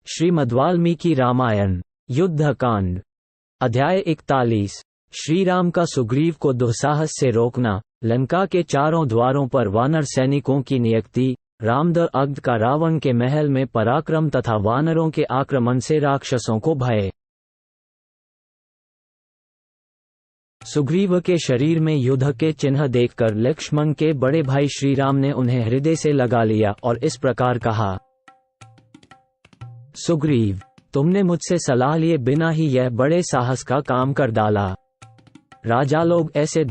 श्रीमद्वाल्मीकि रामायण युद्धकांड अध्याय 41। श्रीराम का सुग्रीव को दुस्साहस से रोकना, लंका के चारों द्वारों पर वानर सैनिकों की नियुक्ति, रामदअग्ध का रावण के महल में पराक्रम तथा वानरों के आक्रमण से राक्षसों को भय। सुग्रीव के शरीर में युद्ध के चिन्ह देखकर लक्ष्मण के बड़े भाई श्रीराम ने उन्हें हृदय से लगा लिया और इस प्रकार कहा, सुग्रीव, तुमने मुझसे सलाह लिए बिना ही यह बड़े साहस का काम कर डाला। राजा लोग ऐसे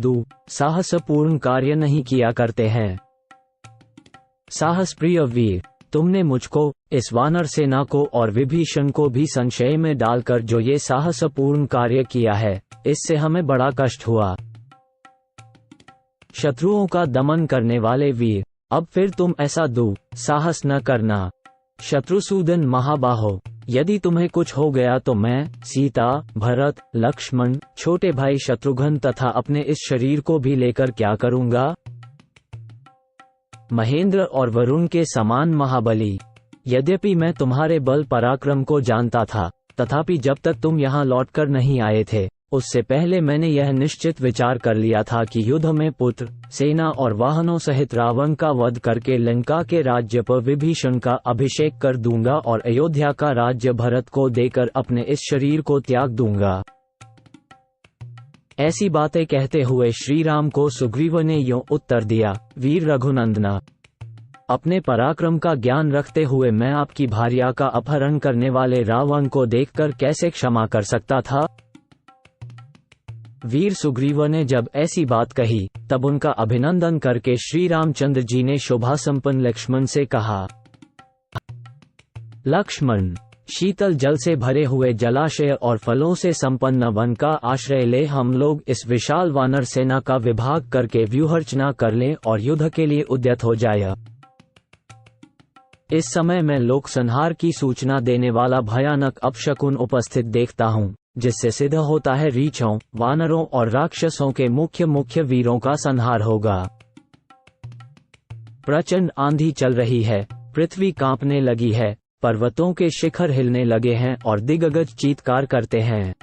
साहसपूर्ण कार्य नहीं किया करते हैं। साहस प्रिय वीर, तुमने मुझको, इस वानर सेना को और विभीषण को भी संशय में डालकर जो ये साहसपूर्ण कार्य किया है, इससे हमें बड़ा कष्ट हुआ। शत्रुओं का दमन करने वाले वीर, अब फिर तुम ऐसा साहस न करना। शत्रुसूदन महाबाहो, यदि तुम्हें कुछ हो गया तो मैं, सीता, भरत, लक्ष्मण, छोटे भाई शत्रुघ्न तथा अपने इस शरीर को भी लेकर क्या करूंगा? महेंद्र और वरुण के समान महाबली, यद्यपि मैं तुम्हारे बल पराक्रम को जानता था, तथापि जब तक तुम यहाँ लौटकर नहीं आए थे, उससे पहले मैंने यह निश्चित विचार कर लिया था कि युद्ध में पुत्र, सेना और वाहनों सहित रावण का वध करके लंका के राज्य पर विभीषण का अभिषेक कर दूंगा और अयोध्या का राज्य भरत को देकर अपने इस शरीर को त्याग दूंगा। ऐसी बातें कहते हुए श्रीराम को सुग्रीव ने यूं उत्तर दिया, वीर रघुनंदना, अपने पराक्रम का ज्ञान रखते हुए मैं आपकी भार्या का अपहरण करने वाले रावण को देखकर कैसे क्षमा कर सकता था? वीर सुग्रीव ने जब ऐसी बात कही, तब उनका अभिनंदन करके श्री रामचंद्र जी ने शोभा संपन्न लक्ष्मण से कहा, लक्ष्मण, शीतल जल से भरे हुए जलाशय और फलों से संपन्न वन का आश्रय ले हम लोग इस विशाल वानर सेना का विभाग करके व्यूहरचना कर लें और युद्ध के लिए उद्यत हो जाए। इस समय मैं लोक संहार की सूचना देने वाला भयानक अपशकुन उपस्थित देखता हूँ, जिससे सिद्ध होता है रीछों, वानरों और राक्षसों के मुख्य वीरों का संहार होगा। प्रचंड आंधी चल रही है, पृथ्वी कांपने लगी है, पर्वतों के शिखर हिलने लगे हैं और दिग्गज चीत्कार करते हैं।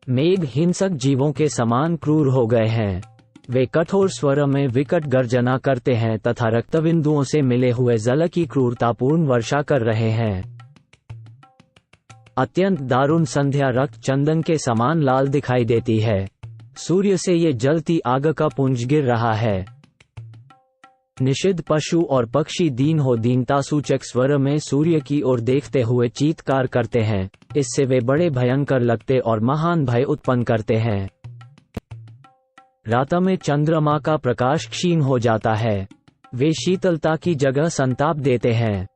मेघ हिंसक जीवों के समान क्रूर हो गए हैं। वे कठोर स्वर में विकट गर्जना करते हैं तथा रक्तबिंदुओं से मिले हुए जल की क्रूरतापूर्ण वर्षा कर रहे हैं। अत्यंत दारुण संध्या रक्त चंदन के समान लाल दिखाई देती है। सूर्य से ये जलती आग का पुंज गिर रहा है। निषिद्ध पशु और पक्षी दीनता सूचक स्वर में सूर्य की ओर देखते हुए चीत्कार करते हैं। इससे वे बड़े भयंकर लगते और महान भय उत्पन्न करते हैं। रात में चंद्रमा का प्रकाश क्षीण हो जाता है। वे शीतलता की जगह संताप देते हैं।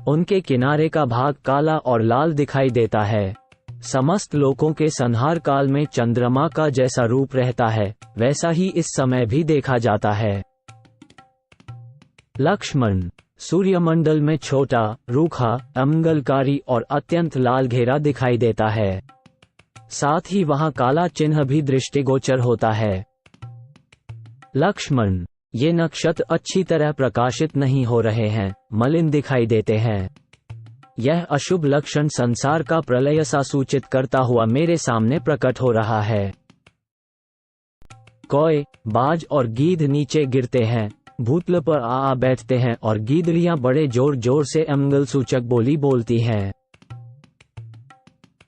उनके किनारे का भाग काला और लाल दिखाई देता है। समस्त लोकों के संहार काल में चंद्रमा का जैसा रूप रहता है, वैसा ही इस समय भी देखा जाता है। लक्ष्मण, सूर्यमंडल में छोटा, रूखा, अमंगलकारी और अत्यंत लाल घेरा दिखाई देता है। साथ ही वहां काला चिन्ह भी दृष्टिगोचर होता है। लक्ष्मण, ये नक्षत्र अच्छी तरह प्रकाशित नहीं हो रहे हैं, मलिन दिखाई देते हैं। यह अशुभ लक्षण संसार का प्रलय सा सूचित करता हुआ मेरे सामने प्रकट हो रहा है। कौए, बाज और गीध नीचे गिरते हैं, भूतल पर आ बैठते हैं और गीदड़ियां बड़े जोर जोर से अमंगल सूचक बोली बोलती हैं।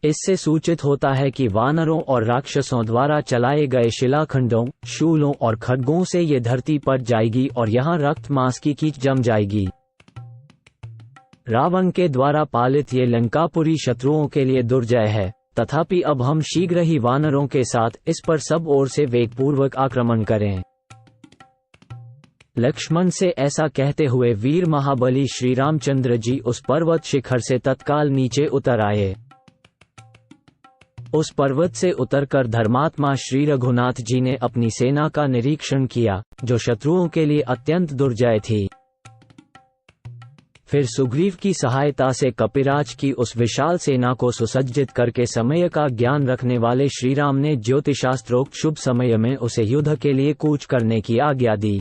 इससे सूचित होता है कि वानरों और राक्षसों द्वारा चलाए गए शिलाखंडों, शूलों और खड्गों से ये धरती पट जाएगी और यहाँ रक्त मांस की कीच जम जाएगी। रावण के द्वारा पालित ये लंकापुरी शत्रुओं के लिए दुर्जय है, तथापि अब हम शीघ्र ही वानरों के साथ इस पर सब ओर से वेगपूर्वक आक्रमण करें। लक्ष्मण से ऐसा कहते हुए वीर महाबली श्री रामचंद्र जी उस पर्वत शिखर से तत्काल नीचे उतर आए। उस पर्वत से उतरकर धर्मात्मा श्री रघुनाथ जी ने अपनी सेना का निरीक्षण किया, जो शत्रुओं के लिए अत्यंत दुर्जय थी। फिर सुग्रीव की सहायता से कपिराज की उस विशाल सेना को सुसज्जित करके समय का ज्ञान रखने वाले श्रीराम ने ज्योतिषास्त्रोक्त शुभ समय में उसे युद्ध के लिए कूच करने की आज्ञा दी।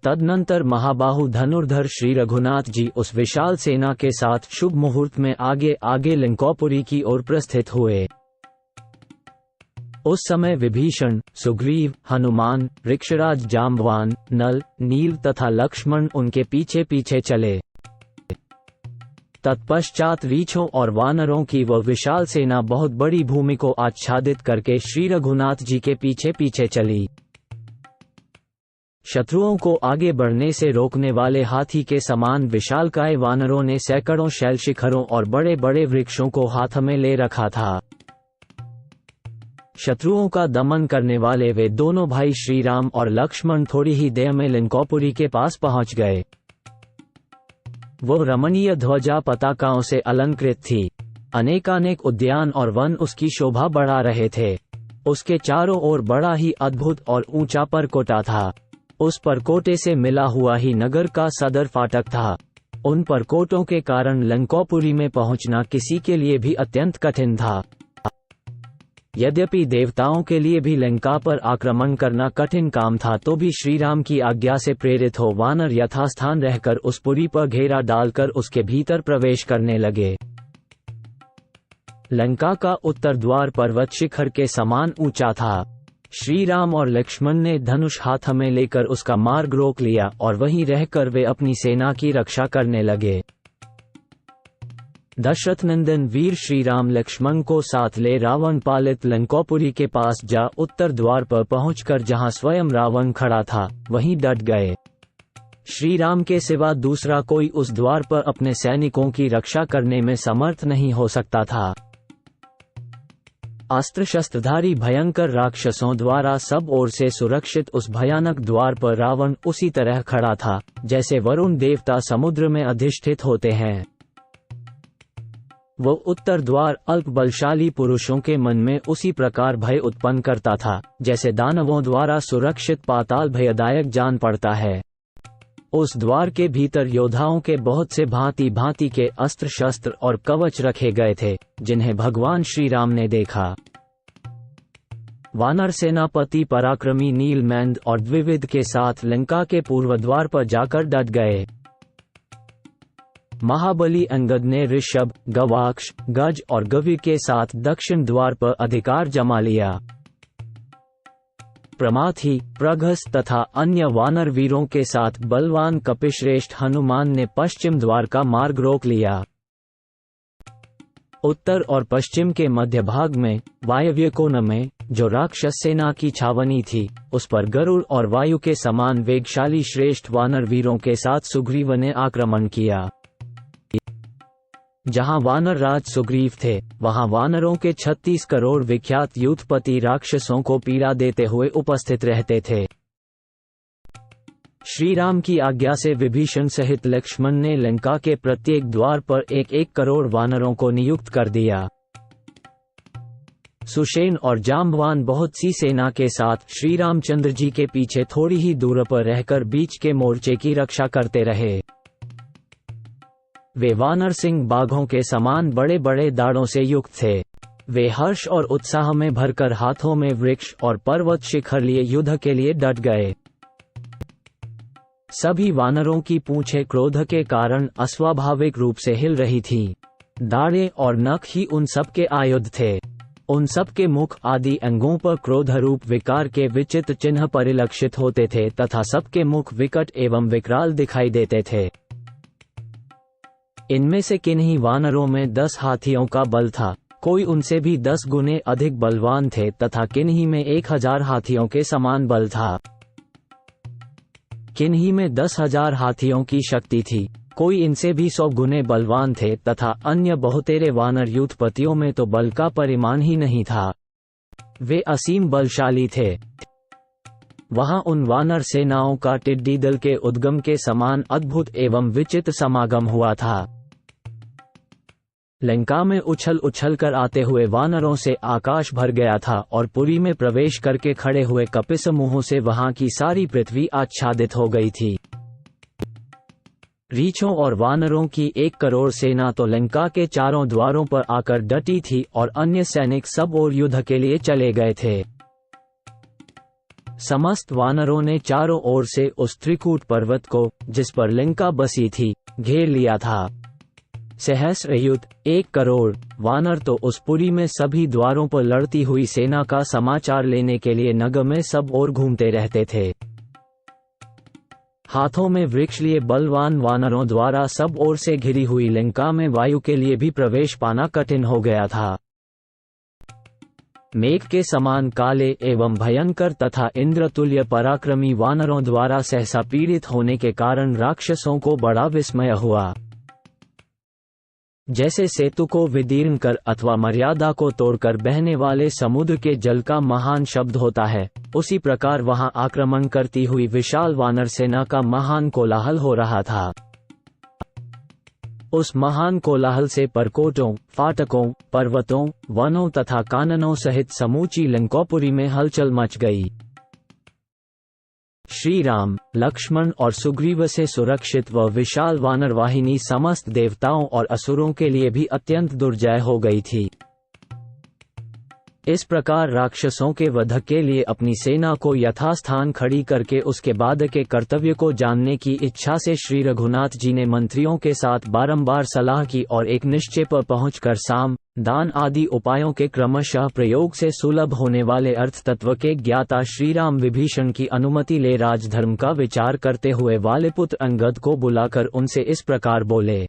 तदनंतर महाबाहु धनुर्धर श्री रघुनाथ जी उस विशाल सेना के साथ शुभ मुहूर्त में आगे आगे लंकोपुरी की ओर प्रस्थित हुए। उस समय विभीषण, सुग्रीव, हनुमान, ऋक्षराज जाम्बवान, नल, नील तथा लक्ष्मण उनके पीछे पीछे चले। तत्पश्चात रीछों और वानरों की वह विशाल सेना बहुत बड़ी भूमि को आच्छादित करके श्री रघुनाथ जी के पीछे पीछे चली। शत्रुओं को आगे बढ़ने से रोकने वाले हाथी के समान विशालकाय वानरों ने सैकड़ों शैल शिखरों और बड़े बड़े वृक्षों को हाथ में ले रखा था। शत्रुओं का दमन करने वाले वे दोनों भाई श्रीराम और लक्ष्मण थोड़ी ही देर में लंकोपुरी के पास पहुंच गए। वो रमणीय ध्वजा पताकाओं से अलंकृत थी। अनेकानेक उद्यान और वन उसकी शोभा बढ़ा रहे थे। उसके चारों ओर बड़ा ही अद्भुत और ऊंचा परकोटा था। उस परकोटे से मिला हुआ ही नगर का सदर फाटक था। उन परकोटों के कारण लंकोपुरी में पहुंचना किसी के लिए भी अत्यंत कठिन था। यद्यपि देवताओं के लिए भी लंका पर आक्रमण करना कठिन काम था, तो भी श्रीराम की आज्ञा से प्रेरित हो वानर यथास्थान रहकर उस पुरी पर घेरा डालकर उसके भीतर प्रवेश करने लगे। लंका का उत्तर द्वार पर्वत शिखर के समान ऊंचा था। श्रीराम और लक्ष्मण ने धनुष हाथ में लेकर उसका मार्ग रोक लिया और वहीं रहकर वे अपनी सेना की रक्षा करने लगे। दशरथ नंदन वीर श्रीराम लक्ष्मण को साथ ले रावण पालित लंकोपुरी के पास जा उत्तर द्वार पर पहुंचकर जहां स्वयं रावण खड़ा था वहीं डट गए। श्रीराम के सिवा दूसरा कोई उस द्वार पर अपने सैनिकों की रक्षा करने में समर्थ नहीं हो सकता था। अस्त्र शस्त्रधारी भयंकर राक्षसों द्वारा सब ओर से सुरक्षित उस भयानक द्वार पर रावण उसी तरह खड़ा था जैसे वरुण देवता समुद्र में अधिष्ठित होते हैं। वो उत्तर द्वार अल्प बलशाली पुरुषों के मन में उसी प्रकार भय उत्पन्न करता था जैसे दानवों द्वारा सुरक्षित पाताल भयदायक जान पड़ता है। उस द्वार के भीतर योद्धाओं के बहुत से भांति भांति के अस्त्र शस्त्र और कवच रखे गए थे जिन्हें भगवान श्रीराम ने देखा। वानर सेनापति पराक्रमी नीलमेंद और द्विविद के साथ लंका के पूर्व द्वार पर जाकर डट गए। महाबली अंगद ने ऋषभ, गवाक्ष, गज और गवि के साथ दक्षिण द्वार पर अधिकार जमा लिया। प्रमाथी, प्रघस तथा अन्य वानर वीरों के साथ बलवान कपिश्रेष्ठ हनुमान ने पश्चिम द्वार का मार्ग रोक लिया। उत्तर और पश्चिम के मध्य भाग में वायव्य कोण में जो राक्षस सेना की छावनी थी उस पर गरुड़ और वायु के समान वेगशाली श्रेष्ठ वानर वीरों के साथ सुग्रीव ने आक्रमण किया। जहां वानर राज सुग्रीव थे वहां वानरों के 36 करोड़ विख्यात युद्धपति राक्षसों को पीड़ा देते हुए उपस्थित रहते थे। श्रीराम की आज्ञा से विभीषण सहित लक्ष्मण ने लंका के प्रत्येक द्वार पर 1-1 करोड़ वानरों को नियुक्त कर दिया। सुषेण और जाम्बवान बहुत सी सेना के साथ श्री रामचंद्र जी के पीछे थोड़ी ही दूर पर रहकर बीच के मोर्चे की रक्षा करते रहे। वे वानर सिंह बाघों के समान बड़े बड़े दाढ़ों से युक्त थे। वे हर्ष और उत्साह में भरकर हाथों में वृक्ष और पर्वत शिखर लिए युद्ध के लिए डट गए। सभी वानरों की पूंछें क्रोध के कारण अस्वाभाविक रूप से हिल रही थीं। दाढ़ें और नख ही उन सब के आयुध थे। उन सब के मुख आदि अंगों पर क्रोध रूप विकार के विचित्र चिन्ह परिलक्षित होते थे तथा सबके मुख विकट एवं विकराल दिखाई देते थे। इनमें से किन्हीं वानरों में 10 हाथियों का बल था, कोई उनसे भी 10 गुने अधिक बलवान थे तथा किन्हीं में 1000 हाथियों के समान बल था। किन्हीं में 10,000 हाथियों की शक्ति थी, कोई इनसे भी 100 गुने बलवान थे तथा अन्य बहुतेरे वानर युद्धपतियों में तो बल का परिमाण ही नहीं था। वे असीम बलशाली थे। वहां उन वानर सेनाओं का टिड्डी दल के उद्गम के समान अद्भुत एवं विचित्र समागम हुआ था। लंका में उछल उछल कर आते हुए वानरों से आकाश भर गया था और पुरी में प्रवेश करके खड़े हुए कपिसमूहों से वहां की सारी पृथ्वी आच्छादित हो गई थी। रीछों और वानरों की 1 करोड़ सेना तो लंका के चारों द्वारों पर आकर डटी थी और अन्य सैनिक सब ओर युद्ध के लिए चले गए थे। समस्त वानरों ने चारों ओर से उस त्रिकूट पर्वत को, जिस पर लंका बसी थी, घेर लिया था। सहस्रयुत 1 करोड़ वानर तो उस पुरी में सभी द्वारों पर लड़ती हुई सेना का समाचार लेने के लिए नगर में सब ओर घूमते रहते थे। हाथों में वृक्ष लिए बलवान वानरों द्वारा सब ओर से घिरी हुई लंका में वायु के लिए भी प्रवेश पाना कठिन हो गया था। मेघ के समान काले एवं भयंकर तथा इंद्रतुल्य पराक्रमी वानरों द्वारा सहसा पीड़ित होने के कारण राक्षसों को बड़ा विस्मय हुआ। जैसे सेतु को विदीर्ण कर अथवा मर्यादा को तोड़कर बहने वाले समुद्र के जल का महान शब्द होता है, उसी प्रकार वहां आक्रमण करती हुई विशाल वानर सेना का महान कोलाहल हो रहा था। उस महान कोलाहल से परकोटों, फाटकों, पर्वतों, वनों तथा काननों सहित समूची लंकोपुरी में हलचल मच गई। श्री राम, लक्ष्मण और सुग्रीव से सुरक्षित व विशाल वानर वाहिनी समस्त देवताओं और असुरों के लिए भी अत्यंत दुर्जय हो गई थी। इस प्रकार राक्षसों के वध के लिए अपनी सेना को यथास्थान खड़ी करके उसके बाद के कर्तव्य को जानने की इच्छा से श्री रघुनाथ जी ने मंत्रियों के साथ बारंबार सलाह की और एक निश्चय पर पहुंचकर साम, दान आदि उपायों के क्रमशः प्रयोग से सुलभ होने वाले अर्थ तत्व के ज्ञाता श्रीराम विभीषण की अनुमति ले राजधर्म का विचार करते हुए वालिपुत्र अंगद को बुलाकर उनसे इस प्रकार बोले।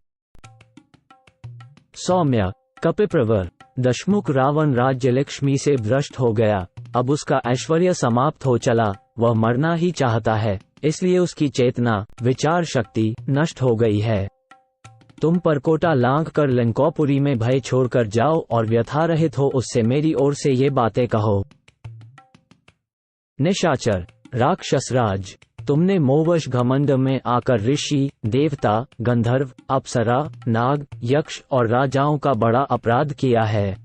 सौम्य, कपिप्रवर, दशमुख रावण राज्य लक्ष्मी से भ्रष्ट हो गया। अब उसका ऐश्वर्य समाप्त हो चला, वह मरना ही चाहता है, इसलिए उसकी चेतना, विचार शक्ति नष्ट हो गई है। तुम परकोटा लांघ कर लंकोपुरी में भय छोड़कर जाओ और व्यथारहित हो उससे मेरी ओर से ये बातें कहो। निशाचर, राक्षसराज, तुमने मोहवश घमंड में आकर ऋषि, देवता, गंधर्व, अप्सरा, नाग, यक्ष और राजाओं का बड़ा अपराध किया है।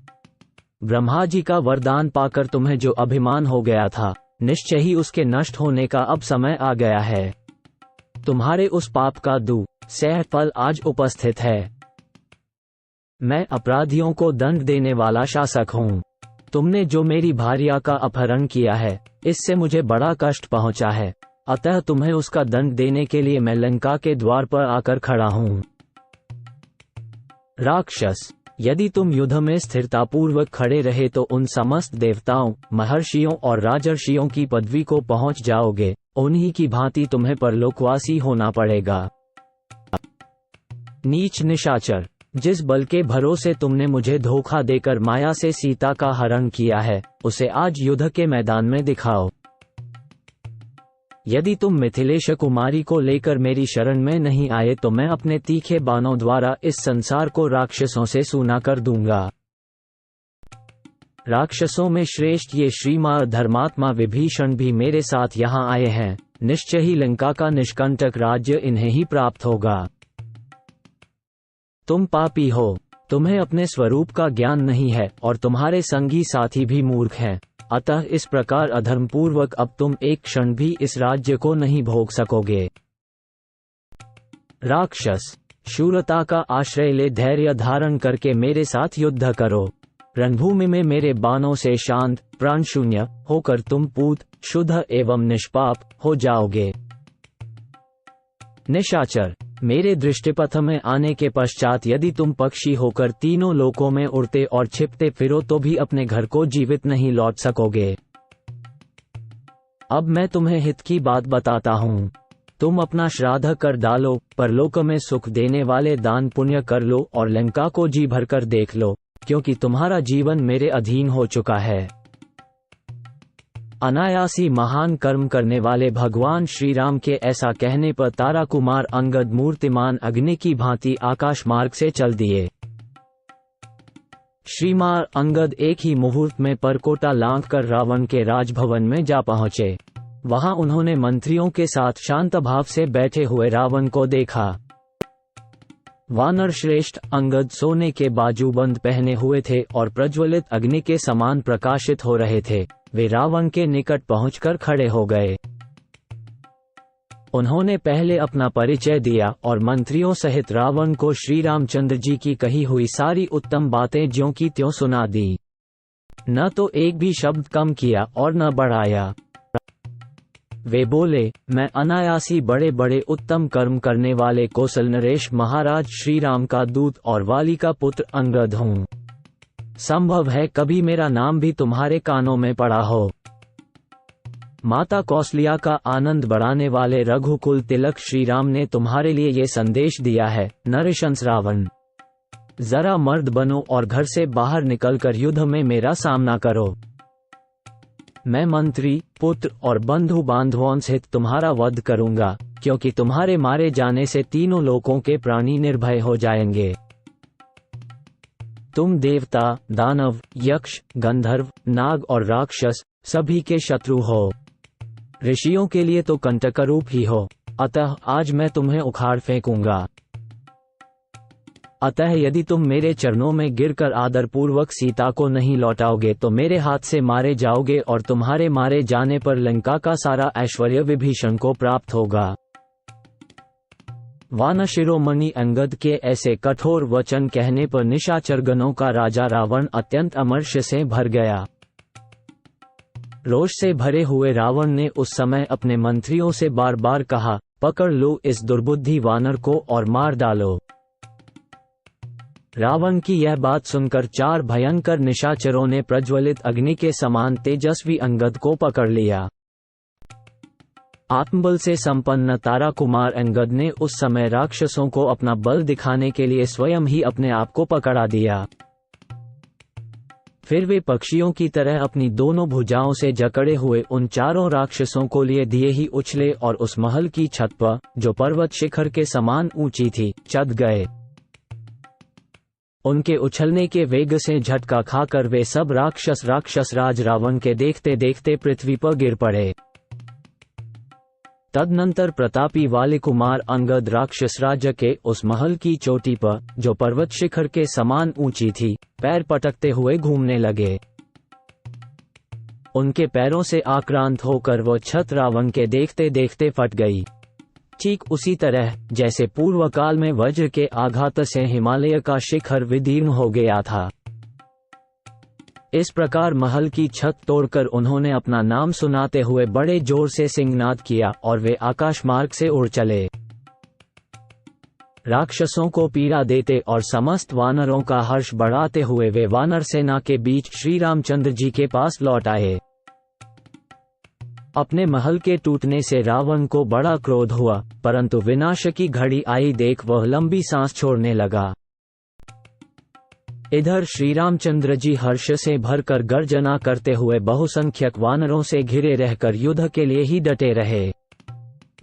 ब्रह्मा जी का वरदान पाकर तुम्हें जो अभिमान हो गया था, निश्चय ही उसके नष्ट होने का अब समय आ गया है। तुम्हारे उस पाप का सह फल आज उपस्थित है। मैं अपराधियों को दंड देने वाला शासक हूँ। तुमने जो मेरी भार्या का अपहरण किया है, इससे मुझे बड़ा कष्ट पहुँचा है, अतः तुम्हें उसका दंड देने के लिए मैं लंका के द्वार पर आकर खड़ा हूँ। राक्षस, यदि तुम युद्ध में स्थिरतापूर्वक खड़े रहे तो उन समस्त देवताओं, महर्षियों और राजर्षियों की पदवी को पहुँच जाओगे, उन्हीं की भांति तुम्हें परलोकवासी होना पड़ेगा। नीच निशाचर, जिस बल के भरोसे तुमने मुझे धोखा देकर माया से सीता का हरण किया है, उसे आज युद्ध के मैदान में दिखाओ। यदि तुम मिथिलेश कुमारी को लेकर मेरी शरण में नहीं आए तो मैं अपने तीखे बाणों द्वारा इस संसार को राक्षसों से सूना कर दूंगा। राक्षसों में श्रेष्ठ ये श्रीमान धर्मात्मा विभीषण भी मेरे साथ यहाँ आए हैं, निश्चय ही लंका का निष्कंटक राज्य इन्हें ही प्राप्त होगा। तुम पापी हो, तुम्हें अपने स्वरूप का ज्ञान नहीं है और तुम्हारे संगी साथी भी मूर्ख हैं, अतः इस प्रकार अधर्मपूर्वक अब तुम एक क्षण भी इस राज्य को नहीं भोग सकोगे। राक्षस, शूरता का आश्रय ले धैर्य धारण करके मेरे साथ युद्ध करो। रणभूमि में मेरे बाणों से शांत, प्राणशून्य होकर तुम पूत, शुद्ध एवं निष्पाप हो जाओगे। निशाचर, मेरे दृष्टिपथ में आने के पश्चात यदि तुम पक्षी होकर तीनों लोकों में उड़ते और छिपते फिरो तो भी अपने घर को जीवित नहीं लौट सकोगे। अब मैं तुम्हें हित की बात बताता हूँ। तुम अपना श्राद्ध कर डालो, परलोक में सुख देने वाले दान पुण्य कर लो और लंका को जी भरकर देख लो, क्योंकि तुम्हारा जीवन मेरे अधीन हो चुका है। अनायासी महान कर्म करने वाले भगवान श्री राम के ऐसा कहने पर तारा कुमार अंगद मूर्तिमान अग्नि की भांति आकाश मार्ग से चल दिए। श्रीमान अंगद एक ही मुहूर्त में परकोटा लांघ कर रावण के राजभवन में जा पहुंचे। वहां उन्होंने मंत्रियों के साथ शांत भाव से बैठे हुए रावण को देखा। वानर श्रेष्ठ अंगद सोने के बाजूबंद पहने हुए थे और प्रज्वलित अग्नि के समान प्रकाशित हो रहे थे। वे रावण के निकट पहुंचकर खड़े हो गए। उन्होंने पहले अपना परिचय दिया और मंत्रियों सहित रावण को श्री रामचंद्र जी की कही हुई सारी उत्तम बातें ज्यों की त्यों सुना दी। न तो एक भी शब्द कम किया और न बढ़ाया। वे बोले, मैं अनायासी बड़े बड़े उत्तम कर्म करने वाले कौशल नरेश महाराज श्री राम का दूत और वाली का पुत्र अंगद हूँ। संभव है कभी मेरा नाम भी तुम्हारे कानों में पड़ा हो। माता कौशल्या का आनंद बढ़ाने वाले रघुकुल तिलक श्री राम ने तुम्हारे लिए ये संदेश दिया है, नरशंस रावण, जरा मर्द बनो और घर से बाहर निकलकर युद्ध में मेरा सामना करो। मैं मंत्री, पुत्र और बंधु बांधवों सहित तुम्हारा वध करूंगा, क्योंकि तुम्हारे मारे जाने से तीनों लोकों के प्राणी निर्भय हो जाएंगे। तुम देवता, दानव, यक्ष, गंधर्व, नाग और राक्षस सभी के शत्रु हो। ऋषियों के लिए तो कंटकरूप ही हो, अतः आज मैं तुम्हें उखाड़ फेंकूंगा। अतः यदि तुम मेरे चरणों में गिरकर आदरपूर्वक सीता को नहीं लौटाओगे तो मेरे हाथ से मारे जाओगे और तुम्हारे मारे जाने पर लंका का सारा ऐश्वर्य विभीषण को प्राप्त होगा। वानर शिरोमणि अंगद के ऐसे कठोर वचन कहने पर निशाचरगणों का राजा रावण अत्यंत अमर्ष से भर गया। रोष से भरे हुए रावण ने उस समय अपने मंत्रियों से बार बार कहा, पकड़ लो इस दुर्बुद्धि वानर को और मार डालो। रावण की यह बात सुनकर 4 भयंकर निशाचरों ने प्रज्वलित अग्नि के समान तेजस्वी अंगद को पकड़ लिया। आत्मबल से संपन्न तारा कुमार अंगद ने उस समय राक्षसों को अपना बल दिखाने के लिए स्वयं ही अपने आप को पकड़ा दिया। फिर वे पक्षियों की तरह अपनी दोनों भुजाओं से जकड़े हुए उन 4 राक्षसों को लिए दिए ही उछले और उस महल की छत पर, जो पर्वत शिखर के समान ऊंची थी, चढ़ गए। उनके उछलने के वेग से झटका खाकर वे सब राक्षस राज रावण के देखते देखते पृथ्वी पर गिर पड़े। तदनंतर प्रतापी वाली कुमार अंगद राक्षस राज्य के उस महल की चोटी पर, जो पर्वत शिखर के समान ऊंची थी, पैर पटकते हुए घूमने लगे। उनके पैरों से आक्रांत होकर वो छत रावण के देखते देखते फट गई, ठीक उसी तरह जैसे पूर्व काल में वज्र के आघात से हिमालय का शिखर विदीर्ण हो गया था। इस प्रकार महल की छत तोड़कर उन्होंने अपना नाम सुनाते हुए बड़े जोर से सिंहनाद किया और वे आकाश मार्ग से उड़ चले। राक्षसों को पीड़ा देते और समस्त वानरों का हर्ष बढ़ाते हुए वे वानर सेना के बीच श्री रामचंद्र जी के पास लौट आए। अपने महल के टूटने से रावण को बड़ा क्रोध हुआ, परंतु विनाश की घड़ी आई देख वह लंबी सांस छोड़ने लगा। इधर श्री रामचंद्र जी हर्ष से भरकर गर्जना करते हुए बहुसंख्यक वानरों से घिरे रहकर युद्ध के लिए ही डटे रहे।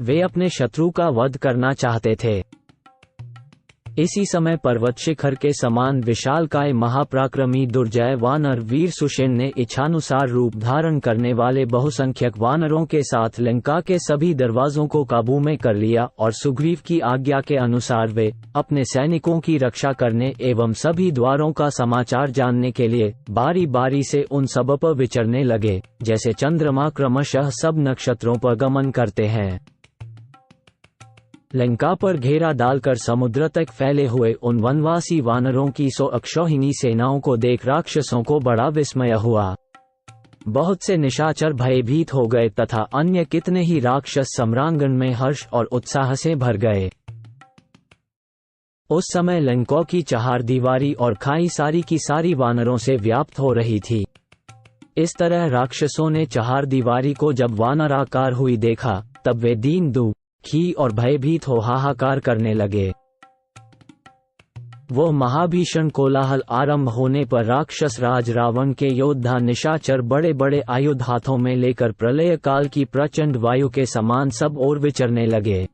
वे अपने शत्रु का वध करना चाहते थे। इसी समय पर्वत शिखर के समान विशालकाय महापराक्रमी दुर्जय वानर वीर सुषेण ने इच्छानुसार रूप धारण करने वाले बहुसंख्यक वानरों के साथ लंका के सभी दरवाजों को काबू में कर लिया और सुग्रीव की आज्ञा के अनुसार वे अपने सैनिकों की रक्षा करने एवं सभी द्वारों का समाचार जानने के लिए बारी बारी से उन सब पर विचरने लगे, जैसे चंद्रमा क्रमशः सब नक्षत्रों पर गमन करते हैं। लंका पर घेरा डालकर समुद्र तक फैले हुए उन वनवासी वानरों की 100 अक्षौहिणी सेनाओं को देख राक्षसों को बड़ा विस्मय हुआ। बहुत से निशाचर भयभीत हो गए तथा अन्य कितने ही राक्षस सम्रांगण में हर्ष और उत्साह से भर गए। उस समय लंका की चहारदीवारी और खाई सारी की सारी वानरों से व्याप्त हो रही थी। इस तरह राक्षसों ने चहारदीवारी को जब वानराकार हुई देखा, तब वे दीन दुखी और भयभीत हो हाहाकार करने लगे। वो महाभीषण कोलाहल आरंभ होने पर राक्षस राज रावण के योद्धा निशाचर बड़े बड़े आयुध हाथों में लेकर प्रलय काल की प्रचंड वायु के समान सब ओर विचरने लगे।